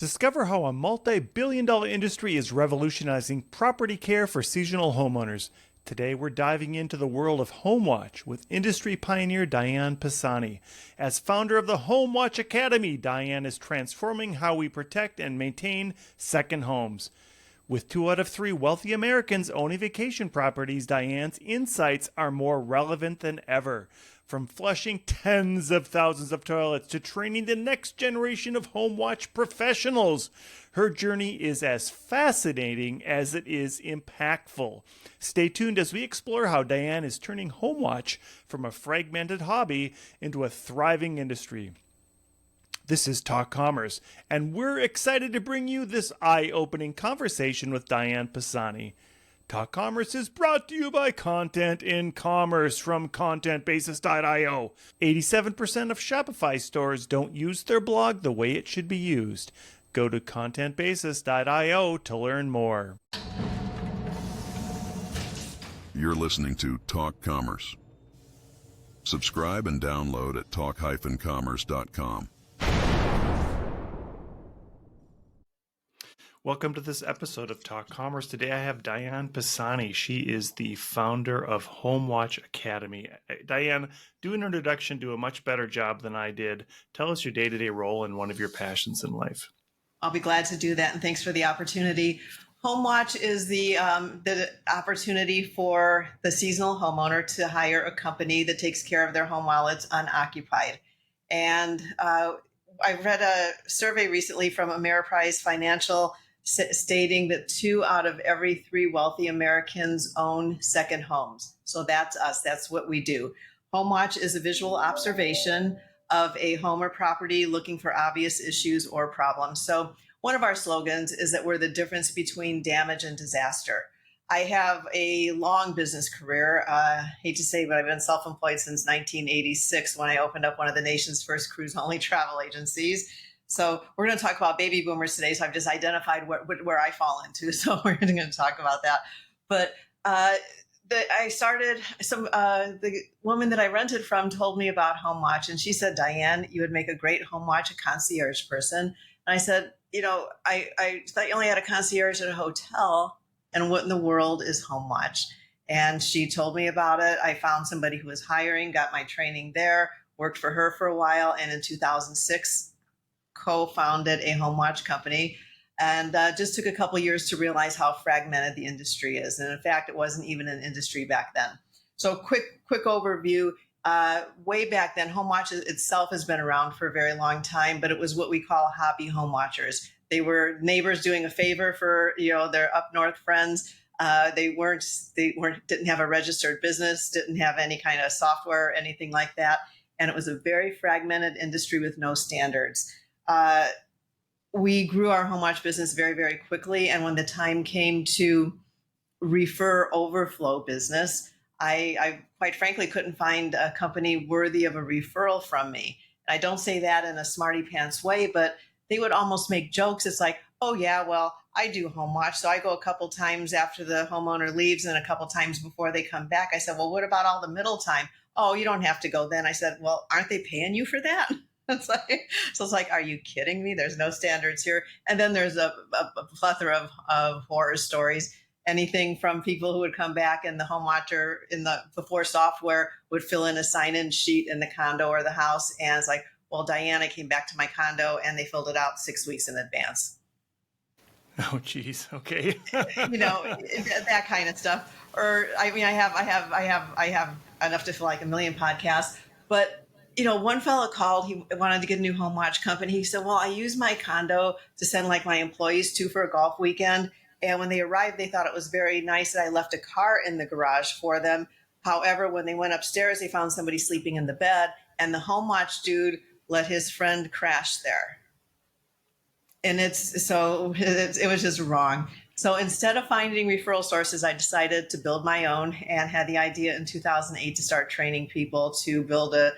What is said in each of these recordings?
Discover how a multi-billion-dollar industry is revolutionizing property care for seasonal homeowners. Today we're diving into the world of HomeWatch with industry pioneer Diane Pisani. As founder of the HomeWatch Academy, Diane is transforming how we protect and maintain second homes. With 2 out of 3 wealthy Americans owning vacation properties, Diane's insights are more relevant than ever. From flushing tens of thousands of toilets to training the next generation of HomeWatch professionals, her journey is as fascinating as it is impactful. Stay tuned as we explore how Diane is turning HomeWatch from a fragmented hobby into a thriving industry. This is Talk Commerce, and we're excited to bring you this eye-opening conversation with Diane Pisani. Talk Commerce is brought to you by Content in Commerce from ContentBasis.io. 87% of Shopify stores don't use their blog the way it should be used. Go to ContentBasis.io to learn more. You're listening to Talk Commerce. Subscribe and download at talk-commerce.com. Welcome to this episode of Talk Commerce. Today I have Diane Pisani. She is the founder of HomeWatch Academy. Diane, do an introduction, do a much better job than I did. Tell us your day-to-day role and one of your passions in life. I'll be glad to do that, and thanks for the opportunity. HomeWatch is the opportunity for the seasonal homeowner to hire a company that takes care of their home while it's unoccupied. And I read a survey recently from Ameriprise Financial stating that 2 out of every 3 wealthy Americans own second homes. So that's us. That's what we do. HomeWatch is a visual observation of a home or property looking for obvious issues or problems. So one of our slogans is that we're the difference between damage and disaster. I have a long business career. Hate to say, but I've been self-employed since 1986 when I opened up one of the nation's first cruise-only travel agencies. So we're going to talk about baby boomers today. So I've just identified where I fall into. So we're going to talk about that. But I started, the woman that I rented from told me about HomeWatch. And she said, Diane, you would make a great HomeWatch, a concierge person. And I said, I thought you only had a concierge at a hotel. And what in the world is HomeWatch? And she told me about it. I found somebody who was hiring, got my training there, worked for her for a while. And in 2006, co-founded a HomeWatch company, and just took a couple years to realize how fragmented the industry is. And in fact, it wasn't even an industry back then. So quick overview. Way back then, HomeWatch itself has been around for a very long time, but it was what we call hobby home watchers. They were neighbors doing a favor for their up north friends. They didn't have a registered business, didn't have any kind of software, anything like that, and it was a very fragmented industry with no standards. We grew our HomeWatch business very, very quickly, and when the time came to refer overflow business, I quite frankly couldn't find a company worthy of a referral from me. And I don't say that in a smarty pants way, but they would almost make jokes. It's like, oh yeah, well, I do HomeWatch, so I go a couple times after the homeowner leaves and a couple times before they come back. I said, well, what about all the middle time? Oh, you don't have to go then. I said, well, aren't they paying you for that? It's like, are you kidding me? There's no standards here. And then there's a plethora of horror stories. Anything from people who would come back and the home watcher before software would fill in a sign-in sheet in the condo or the house. And it's like, well, Diana came back to my condo and they filled it out 6 weeks in advance. Oh, geez. Okay. That kind of stuff. Or, I have enough to fill like a million podcasts, but one fellow called, he wanted to get a new HomeWatch company. He said, well, I use my condo to send like my employees to for a golf weekend. And when they arrived, they thought it was very nice that I left a car in the garage for them. However, when they went upstairs, they found somebody sleeping in the bed, and the HomeWatch dude let his friend crash there. And it was just wrong. So instead of finding referral sources, I decided to build my own and had the idea in 2008 to start training people to build a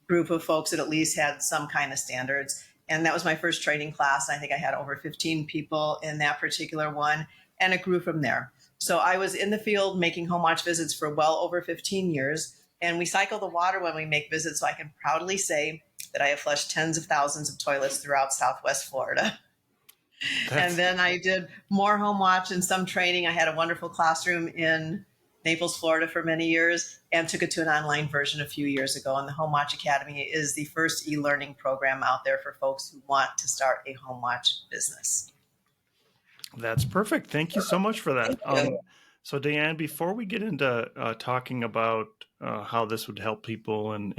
group of folks that at least had some kind of standards. And that was my first training class. I think I had over 15 people in that particular one, and it grew from there. So I was in the field making HomeWatch visits for well over 15 years, and we cycle the water when we make visits. So I can proudly say that I have flushed tens of thousands of toilets throughout Southwest Florida. And That's then I did more home watch and some training. I had a wonderful classroom in Naples, Florida for many years and took it to an online version a few years ago. And the Home Watch Academy is the first e-learning program out there for folks who want to start a home watch business. That's perfect. Thank you so much for that. Thank you. So Diane, before we get into talking about how this would help people, and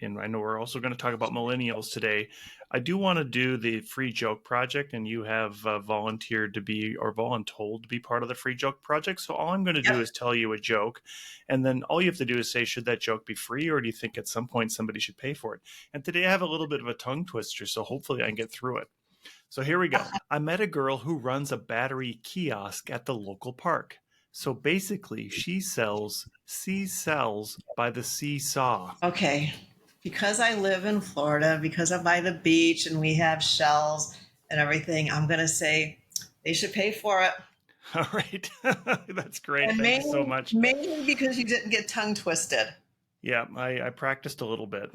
I know we're also going to talk about millennials today, I do want to do the free joke project, and you have volunteered to be or voluntold to be part of the free joke project. So all I'm going to do is tell you a joke, and then all you have to do is say, should that joke be free, or do you think at some point somebody should pay for it? And today I have a little bit of a tongue twister, so hopefully I can get through it. So here we go. I met a girl who runs a battery kiosk at the local park. So basically, she sells seashells by the seesaw. Okay. Because I live in Florida, because I'm by the beach and we have shells and everything, I'm going to say they should pay for it. All right. That's great. And Thank you so much. mainly because you didn't get tongue twisted. Yeah, I practiced a little bit.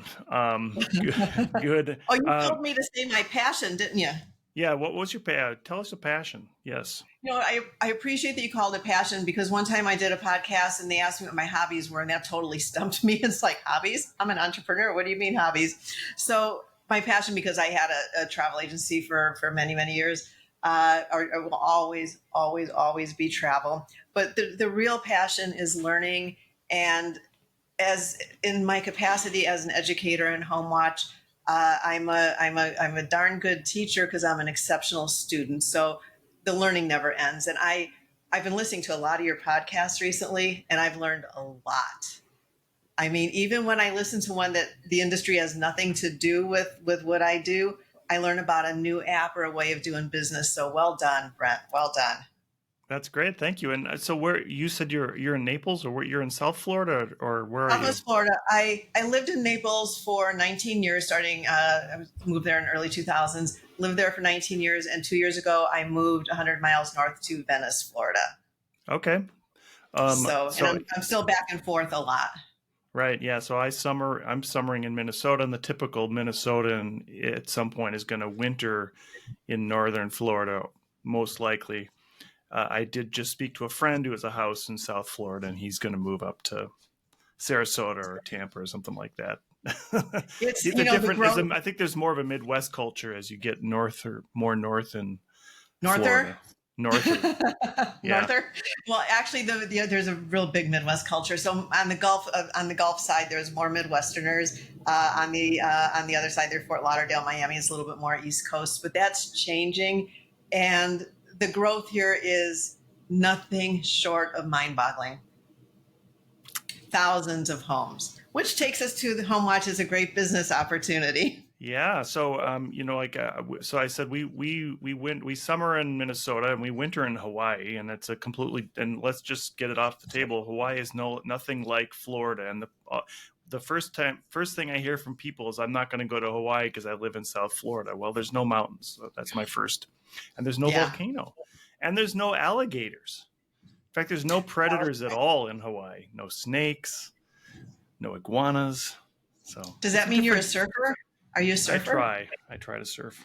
Good. Oh, you told me to say my passion, didn't you? Yeah, what was your passion? Tell us a passion. Yes. You know, I appreciate that you called it passion because one time I did a podcast and they asked me what my hobbies were and that totally stumped me. It's like, hobbies? I'm an entrepreneur. What do you mean hobbies? So my passion, because I had a travel agency for many, many years, or will always be travel. But the real passion is learning. And as in my capacity as an educator in Home Watch, I'm a darn good teacher because I'm an exceptional student. So the learning never ends. And I've been listening to a lot of your podcasts recently, and I've learned a lot. I mean, even when I listen to one that the industry has nothing to do with what I do, I learn about a new app or a way of doing business. So well done, Brent. Well done. That's great. Thank you. And so where you said you're in Naples, or you're in South Florida, or where are you? Southwest Florida. I lived in Naples for 19 years, starting, I moved there in the early 2000s, lived there for 19 years. And 2 years ago, I moved 100 miles north to Venice, Florida. Okay. So I'm still back and forth a lot. Right. Yeah. So I'm summering in Minnesota, and the typical Minnesotan at some point is going to winter in northern Florida, most likely. I did just speak to a friend who has a house in South Florida, and he's going to move up to Sarasota or Tampa or something like that. It's I think there's more of a Midwest culture as you get north or more north in Norther. Florida. Yeah. Norther. Well, actually, there's a real big Midwest culture. So on the Gulf side, there's more Midwesterners. On the other side, there's Fort Lauderdale, Miami. It's a little bit more East Coast, but that's changing, and the growth here is nothing short of mind-boggling. Thousands of homes, which takes us to the Home Watch is a great business opportunity. Yeah. So, so I said we summer in Minnesota and we winter in Hawaii, and it's and let's just get it off the table. Hawaii is nothing like Florida, and the first thing I hear from people is I'm not going to go to Hawaii because I live in South Florida. Well, there's no mountains. So that's my first. And there's no volcano, and there's no alligators. In fact, there's no predators at all in Hawaii. No snakes, no iguanas. So does that mean you're a surfer? Are you a surfer? I try to surf.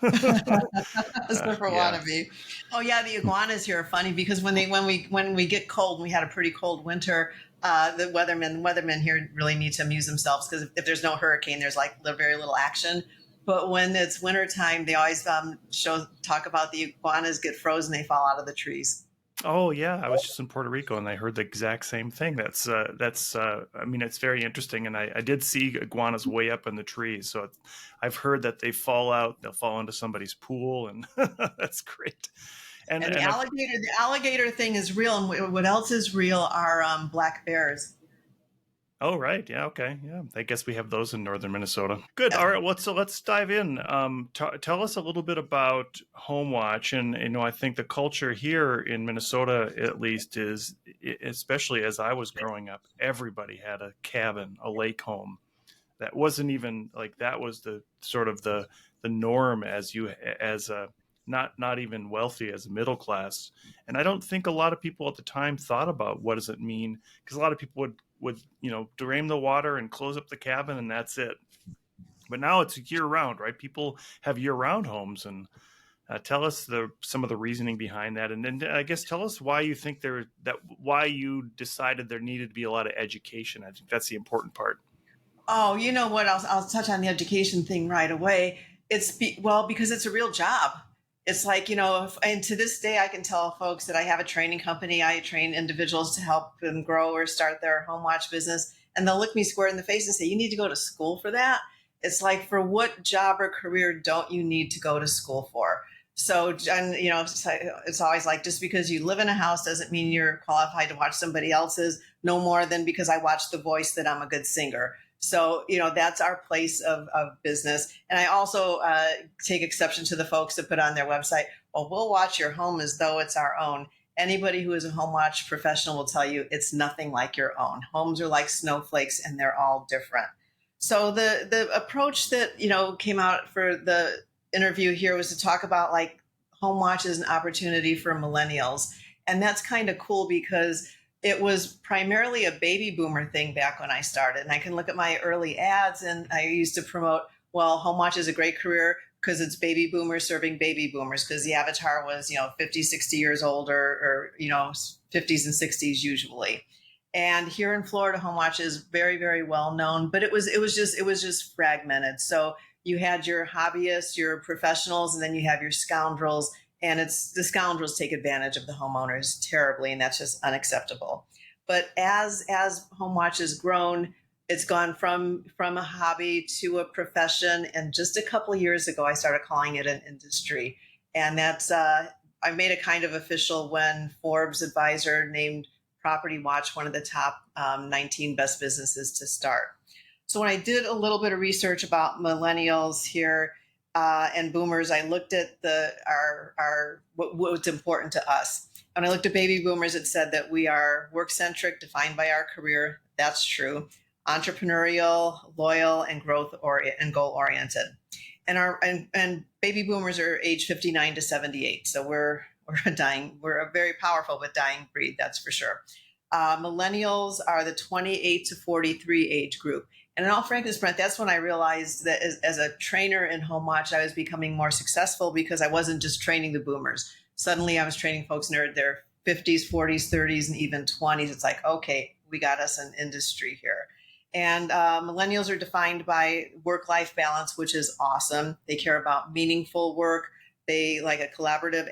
A surfer wannabe. Oh yeah, the iguanas here are funny because when we get cold, and we had a pretty cold winter, the weathermen here really need to amuse themselves because if there's no hurricane, there's like very little action. But when it's wintertime, they always talk about the iguanas get frozen, they fall out of the trees. Oh yeah, I was just in Puerto Rico and I heard the exact same thing. That's I mean, it's very interesting, and I did see iguanas way up in the trees. So I've heard that they'll fall into somebody's pool, and that's great. And the alligator thing is real, and what else is real are black bears. Oh, right. Yeah. Okay. Yeah. I guess we have those in northern Minnesota. Good. All right. So let's dive in. Tell us a little bit about Home Watch. And, I think the culture here in Minnesota, at least, is, especially as I was growing up, everybody had a cabin, a lake home. That wasn't even like, that was the sort of the norm as a, not even wealthy, as a middle class. And I don't think a lot of people at the time thought about what does it mean, because a lot of people would drain the water and close up the cabin and that's it. But now it's year round, right? People have year round homes, and Tell us some of the reasoning behind that, and then I guess tell us why you think why you decided there needed to be a lot of education. I think that's the important part. Oh, you know what? I'll touch on the education thing right away. Because it's a real job. It's like, and to this day, I can tell folks that I have a training company. I train individuals to help them grow or start their home watch business. And they'll look me square in the face and say, you need to go to school for that. It's like, for what job or career don't you need to go to school for? So, and, it's always like, just because you live in a house doesn't mean you're qualified to watch somebody else's, no more than because I watch The Voice that I'm a good singer. So, that's our place of business. And I also take exception to the folks that put on their website, well, we'll watch your home as though it's our own. Anybody who is a home watch professional will tell you it's nothing like your own. Homes are like snowflakes and they're all different. So the approach that, came out for the interview here was to talk about like home watch as an opportunity for millennials. And that's kind of cool because it was primarily a baby boomer thing back when I started. And I can look at my early ads, and I used to promote, well, home watch is a great career because it's baby boomers serving baby boomers, because the avatar was, 50, 60 years old or 50s and 60s usually. And here in Florida, home watch is very, very well known, but it was just fragmented. So you had your hobbyists, your professionals, and then you have your scoundrels. And the scoundrels take advantage of the homeowners terribly, and that's just unacceptable. But as home watch has grown, it's gone from a hobby to a profession. And just a couple of years ago, I started calling it an industry. And that's I made it kind of official when Forbes Advisor named Property Watch one of the top 19 best businesses to start. So when I did a little bit of research about millennials here, and boomers, I looked at what's important to us. When I looked at baby boomers, it said that we are work-centric, defined by our career. That's true. Entrepreneurial, loyal, and and goal-oriented. And baby boomers are age 59 to 78. So we're a very powerful but dying breed, that's for sure. Millennials are the 28 to 43 age group. And in all frankness, Brent, that's when I realized that as a trainer in home watch, I was becoming more successful because I wasn't just training the boomers. Suddenly I was training folks in their 50s, 40s, 30s, and even 20s. It's like, okay, we got us an industry here. And millennials are defined by work-life balance, which is awesome. They care about meaningful work. They like a collaborative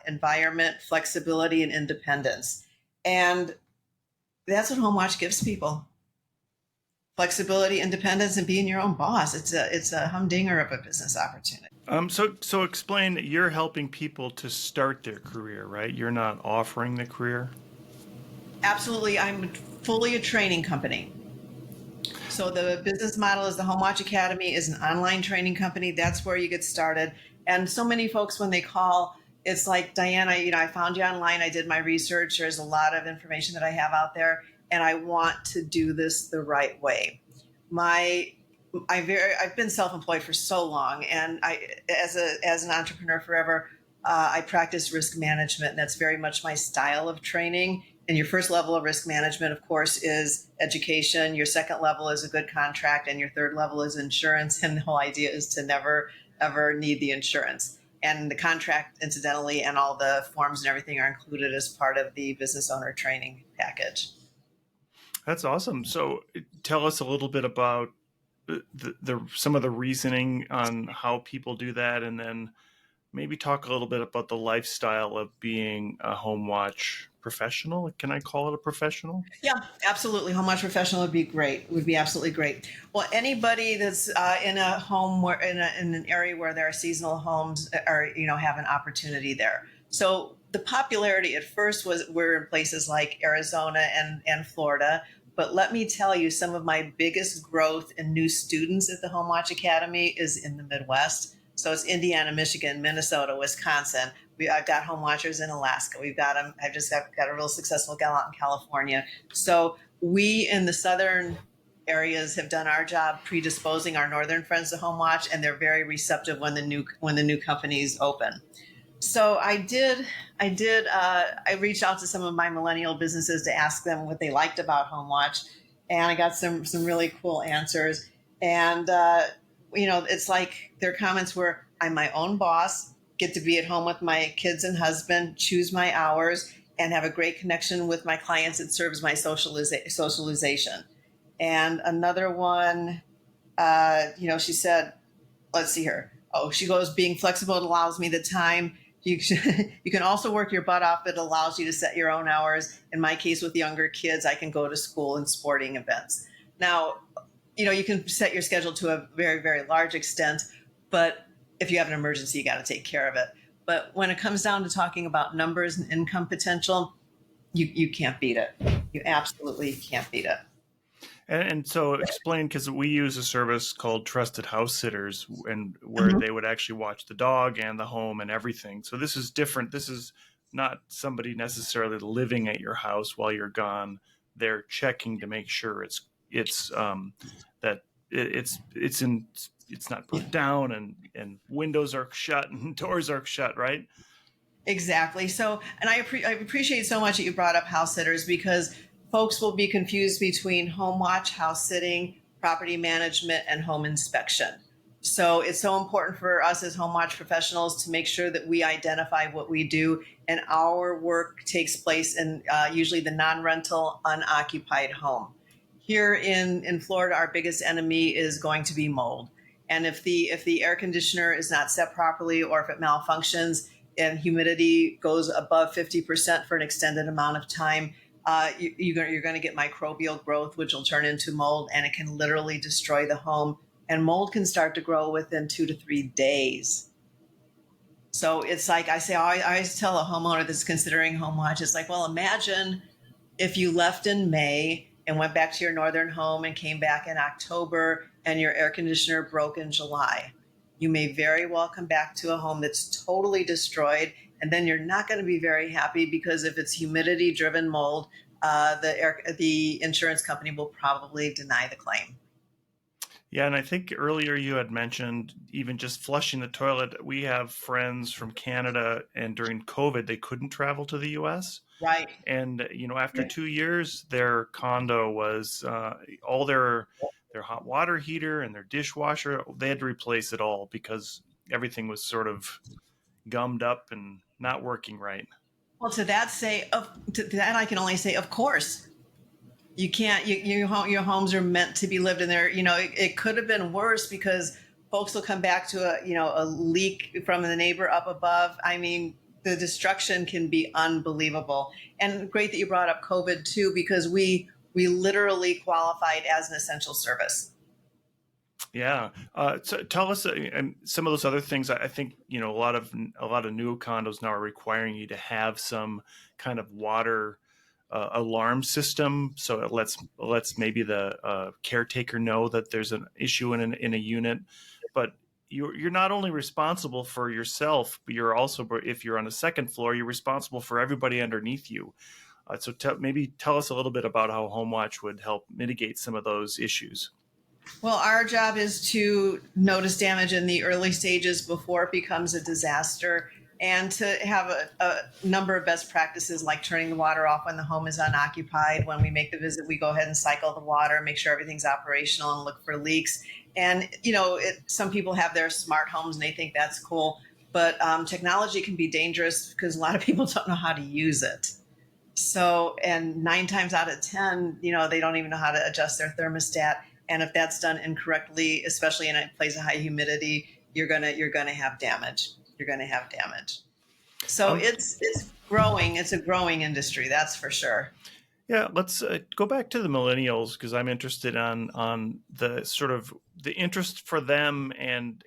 environment, flexibility, and independence. And that's what home watch gives people. Flexibility, independence, and being your own boss. It's a humdinger of a business opportunity. So explain that you're helping people to start their career, right? You're not offering the career. Absolutely, I'm fully a training company. So the business model is the Home Watch Academy is an online training company. That's where you get started. And so many folks, when they call, it's like, Diane, I found you online. I did my research. There's a lot of information that I have out there, and I want to do this the right way. I've been self-employed for so long, and as an entrepreneur forever, I practice risk management, and that's very much my style of training. And your first level of risk management, of course, is education. Your second level is a good contract, and your third level is insurance. And the whole idea is to never, ever need the insurance. And the contract, incidentally, and all the forms and everything are included as part of the business owner training package. That's awesome. So tell us a little bit about some of the reasoning on how people do that, and then maybe talk a little bit about the lifestyle of being a home watch professional. Can I call it a professional? Yeah, absolutely. Home watch professional would be great. Would be absolutely great. Well, anybody that's in a home where in an area where there are seasonal homes have an opportunity there. So the popularity at first were in places like Arizona and Florida. But let me tell you, some of my biggest growth in new students at the Home Watch Academy is in the Midwest. So it's Indiana, Michigan, Minnesota, Wisconsin. I've got home watchers in Alaska. We've got them. I've got a real successful gal out in California. So we in the southern areas have done our job predisposing our northern friends to home watch, and they're very receptive when the new companies open. So I reached out to some of my millennial businesses to ask them what they liked about home watch, and I got some really cool answers. And it's like their comments were, I'm my own boss. get to be at home with my kids and husband, choose my hours, and have a great connection with my clients. It serves my socialization. And another one, she said, let's see here. Oh, she goes, being flexible, it allows me the time. You can also work your butt off. It allows you to set your own hours. In my case, with younger kids, I can go to school and sporting events. Now, you can set your schedule to a very, very large extent, but if you have an emergency, you got to take care of it. But when it comes down to talking about numbers and income potential, you can't beat it. You absolutely can't beat it. And so explain, because we use a service called Trusted House Sitters, and where they would actually watch the dog and the home and everything. So this is different. This is not somebody necessarily living at your house while you're gone. They're checking to make sure it's not put down and windows are shut and doors are shut, right? Exactly. So, and I appreciate so much that you brought up house sitters, because folks will be confused between home watch, house sitting, property management, and home inspection. So it's so important for us as home watch professionals to make sure that we identify what we do, and our work takes place in usually the non-rental, unoccupied home. Here in Florida, our biggest enemy is going to be mold. And if the air conditioner is not set properly, or if it malfunctions and humidity goes above 50% for an extended amount of time, you're going to get microbial growth, which will turn into mold, and it can literally destroy the home. And mold can start to grow within 2 to 3 days. So it's like I always tell a homeowner that's considering home watch, it's like, well, imagine if you left in May and went back to your northern home and came back in October and your air conditioner broke in July. You may very well come back to a home that's totally destroyed, and then you're not going to be very happy, because if it's humidity-driven mold, the insurance company will probably deny the claim. Yeah, and I think earlier you had mentioned even just flushing the toilet. We have friends from Canada, and during COVID, they couldn't travel to the U.S. Right. And, after 2 years, their condo was all their hot water heater and their dishwasher, they had to replace it all because everything was sort of gummed up and not working right. Well, to that I can only say, of course. You can't. Your homes are meant to be lived in there. It could have been worse, because folks will come back to a leak from the neighbor up above. I mean, the destruction can be unbelievable. And great that you brought up COVID too, because we literally qualified as an essential service. Yeah. So tell us some of those other things. I think, a lot of new condos now are requiring you to have some kind of water alarm system. So it lets maybe the caretaker know that there's an issue in a unit. But you're not only responsible for yourself, but you're also, if you're on a second floor, you're responsible for everybody underneath you. So maybe tell us a little bit about how HomeWatch would help mitigate some of those issues. Well, our job is to notice damage in the early stages before it becomes a disaster, and to have a number of best practices, like turning the water off when the home is unoccupied. When we make the visit, we go ahead and cycle the water, make sure everything's operational, and look for leaks. And, some people have their smart homes and they think that's cool, but technology can be dangerous because a lot of people don't know how to use it. So, and 9 times out of 10, they don't even know how to adjust their thermostat. And if that's done incorrectly, especially in a place of high humidity, you're gonna have damage. You're gonna have damage. So it's growing. It's a growing industry, that's for sure. Yeah, let's go back to the millennials, because I'm interested on the sort of the interest for them and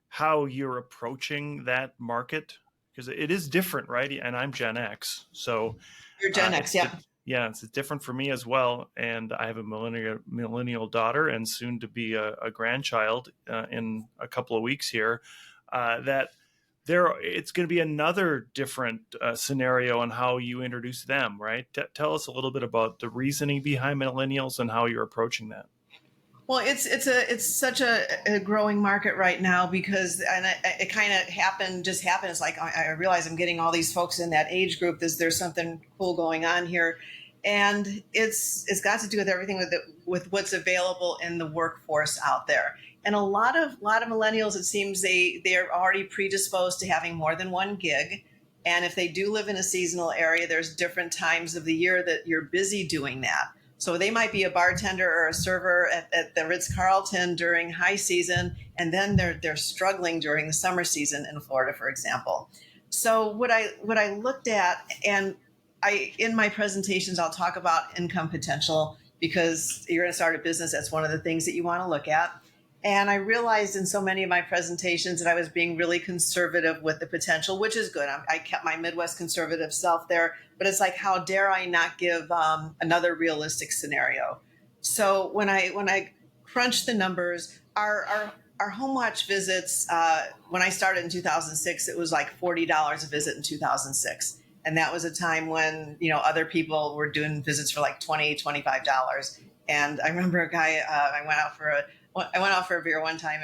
how you're approaching that market, because it is different, right? And I'm Gen X, so you're Gen X, yeah. Yeah, it's different for me as well, and I have a millennial daughter, and soon to be a grandchild in a couple of weeks here. It's going to be another different scenario on how you introduce them, right? Tell us a little bit about the reasoning behind millennials and how you're approaching that. Well, it's such a growing market right now, because it kind of happened. It's like I realize I'm getting all these folks in that age group. There's something cool going on here, and it's got to do with everything with what's available in the workforce out there. And a lot of millennials, it seems they're already predisposed to having more than one gig. And if they do live in a seasonal area, there's different times of the year that you're busy doing that. So they might be a bartender or a server at the Ritz-Carlton during high season, and then they're struggling during the summer season in Florida, for example. So what I looked at, and in my presentations, I'll talk about income potential, because you're going to start a business. That's one of the things that you want to look at. And I realized in so many of my presentations that I was being really conservative with the potential, which is good. I kept my Midwest conservative self there, but it's like, how dare I not give another realistic scenario? So when I crunched the numbers, our home watch visits, when I started in 2006, it was like $40 a visit in 2006. And that was a time when, other people were doing visits for like $20, $25. And I remember a guy, I went out for a beer one time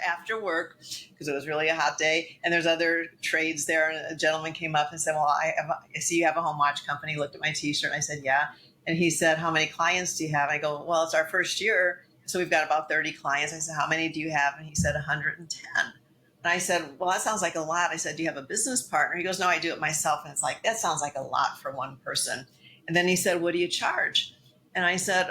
after work, because it was really a hot day, and there's other trades there. And a gentleman came up and said, "Well, I see you have a home watch company." He looked at my T-shirt, and I said, "Yeah." And he said, "How many clients do you have?" I go, "Well, it's our first year, so we've got about 30 clients." I said, "How many do you have?" And he said, 110. And I said, "Well, that sounds like a lot." I said, "Do you have a business partner?" He goes, "No, I do it myself." And it's like, that sounds like a lot for one person. And then he said, "What do you charge?" And I said,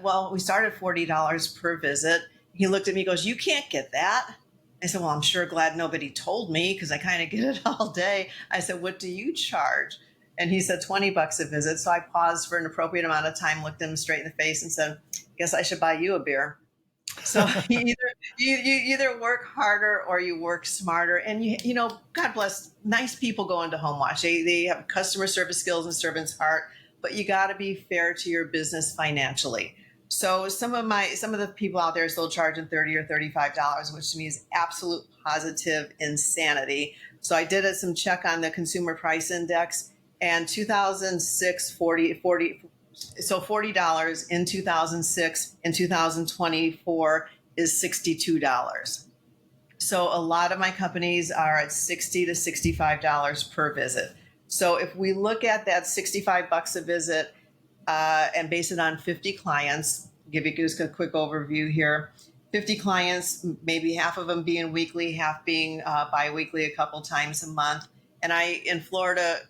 "Well, we start at $40 per visit." He looked at me, goes, "You can't get that." I said, "Well, I'm sure glad nobody told me, because I kind of get it all day." I said, "What do you charge?" And he said, $20 a visit. So I paused for an appropriate amount of time, looked him straight in the face and said, "Guess I should buy you a beer." So you either work harder or you work smarter. And, God bless, nice people go into Home Watch. They have customer service skills and servant's heart, but you got to be fair to your business financially. So some of the people out there are still charging $30 or $35, which to me is absolute positive insanity. So I did some check on the Consumer Price Index, and 2006, $40 in 2006, in 2024 is $62. So a lot of my companies are at $60 to $65 per visit. So if we look at that $65 a visit, and base it on 50 clients, give you just a quick overview here. 50 clients, maybe half of them being weekly, half being biweekly, a couple times a month. And in Florida,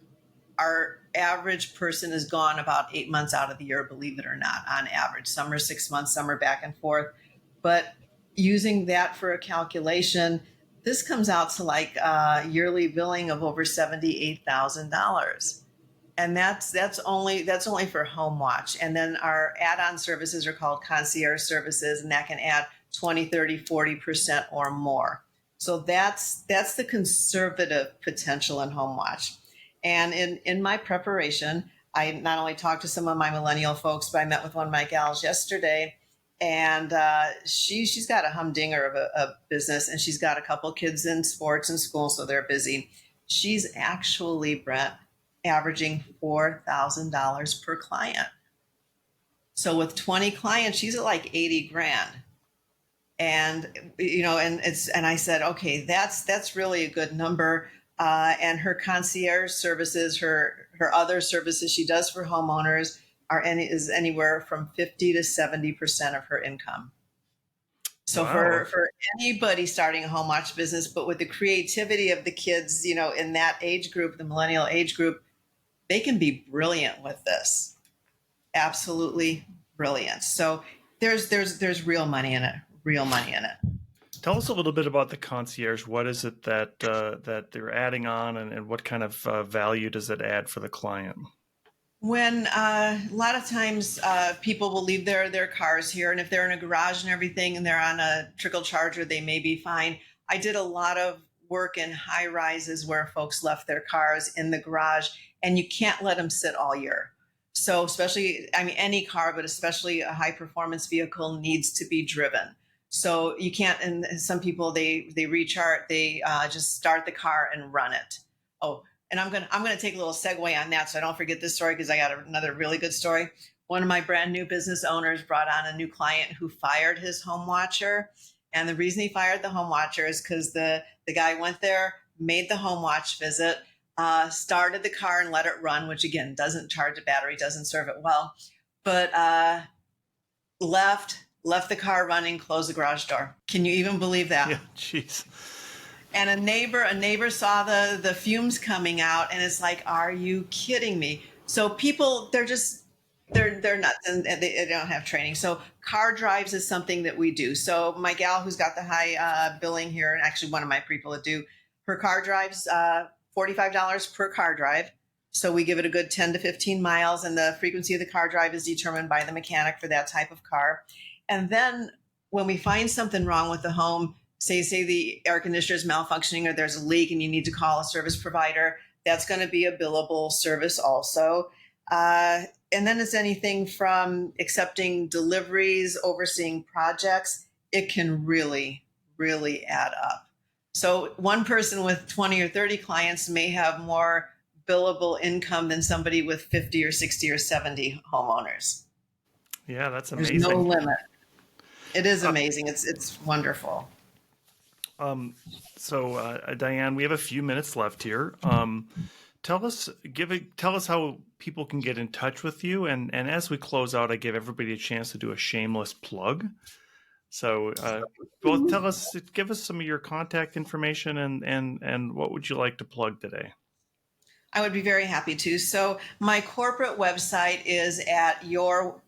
our average person is gone about 8 months out of the year, believe it or not, on average. Some are 6 months, some are back and forth. But using that for a calculation, this comes out to like yearly billing of over $78,000. And that's only for Home Watch. And then our add-on services are called concierge services, and that can add 20, 30, 40% or more. So that's the conservative potential in Home Watch. And in my preparation, I not only talked to some of my millennial folks, but I met with one of my gals yesterday, and she's got a humdinger of a business, and she's got a couple kids in sports and school, so they're busy. She's actually, Brent, averaging $4,000 per client. So with 20 clients, she's at like 80 grand. And, and I said, okay, that's really a good number. And her concierge services, her other services she does for homeowners is anywhere from 50 to 70% of her income. So wow. for anybody starting a home watch business, but with the creativity of the kids, in that age group, the millennial age group, they can be brilliant with this. Absolutely brilliant. So there's real money in it. Real money in it. Tell us a little bit about the concierge. What is it that they're adding on, and what kind of value does it add for the client? When a lot of times people will leave their cars here, and if they're in a garage and everything, and they're on a trickle charger, they may be fine. I did a lot of work in high rises where folks left their cars in the garage, and you can't let them sit all year. So especially, any car, but especially a high performance vehicle needs to be driven. So you can't, and some people, they recharge, they just start the car and run it. Oh, and I'm gonna take a little segue on that so I don't forget this story, because I got another really good story. One of my brand new business owners brought on a new client who fired his home watcher. And the reason he fired the home watcher is because the guy went there, made the home watch visit, started the car and let it run, which again, doesn't charge a battery, doesn't serve it well, but left, left the car running, closed the garage door. Can you even believe that? Yeah, jeez. And a neighbor saw the fumes coming out, and it's like, are you kidding me? So people, they're nuts, and they don't have training. So car drives is something that we do. So my gal who's got the high billing here, and actually one of my people that do, her car drives $45 per car drive. So we give it a good 10 to 15 miles, and the frequency of the car drive is determined by the mechanic for that type of car. And then when we find something wrong with the home, say the air conditioner is malfunctioning or there's a leak and you need to call a service provider, that's going to be a billable service also. And then it's anything from accepting deliveries, overseeing projects. It can really, really add up. So one person with 20 or 30 clients may have more billable income than somebody with 50 or 60 or 70 homeowners. Yeah, that's amazing. There's no limit. It is amazing. It's wonderful. So Diane, we have a few minutes left here. Tell us how people can get in touch with you. And as we close out, I give everybody a chance to do a shameless plug. So give us some of your contact information and what would you like to plug today? I would be very happy to. So my corporate website is at yourhwp,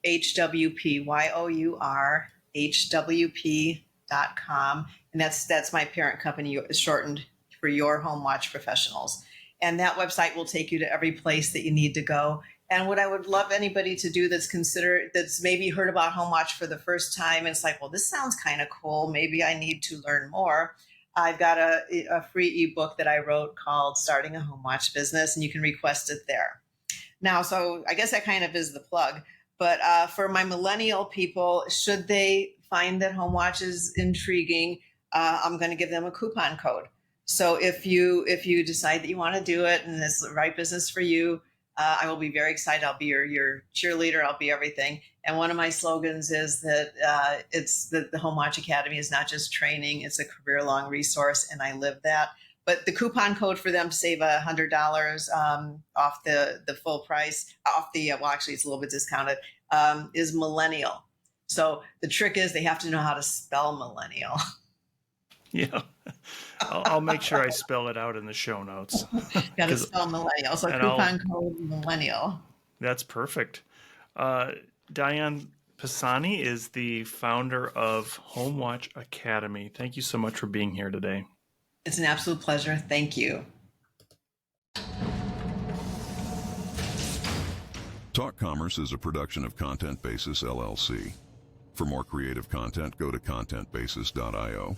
yourhwp.com. And that's my parent company, shortened for Your Home Watch Professionals. And that website will take you to every place that you need to go. And what I would love anybody to do that's maybe heard about Home Watch for the first time, and it's like, well, this sounds kind of cool. Maybe I need to learn more. I've got a free ebook that I wrote called Starting a Home Watch Business, and you can request it there. Now, so I guess that kind of is the plug. But for my millennial people, should they find that Home Watch is intriguing, I'm going to give them a coupon code. So if you decide that you want to do it and it's the right business for you, I will be very excited. I'll be your cheerleader. I'll be everything. And one of my slogans is that the Home Watch Academy is not just training; it's a career-long resource, and I live that. But the coupon code for them to save $100 off the full price, actually it's a little bit discounted, is millennial. So the trick is they have to know how to spell millennial. Yeah, I'll make sure I spell it out in the show notes. Got to spell millennial. So coupon code millennial. That's perfect. Diane Pisani is the founder of Home Watch Academy. Thank you so much for being here today. It's an absolute pleasure. Thank you. Talk Commerce is a production of Content Basis, LLC. For more creative content, go to contentbasis.io.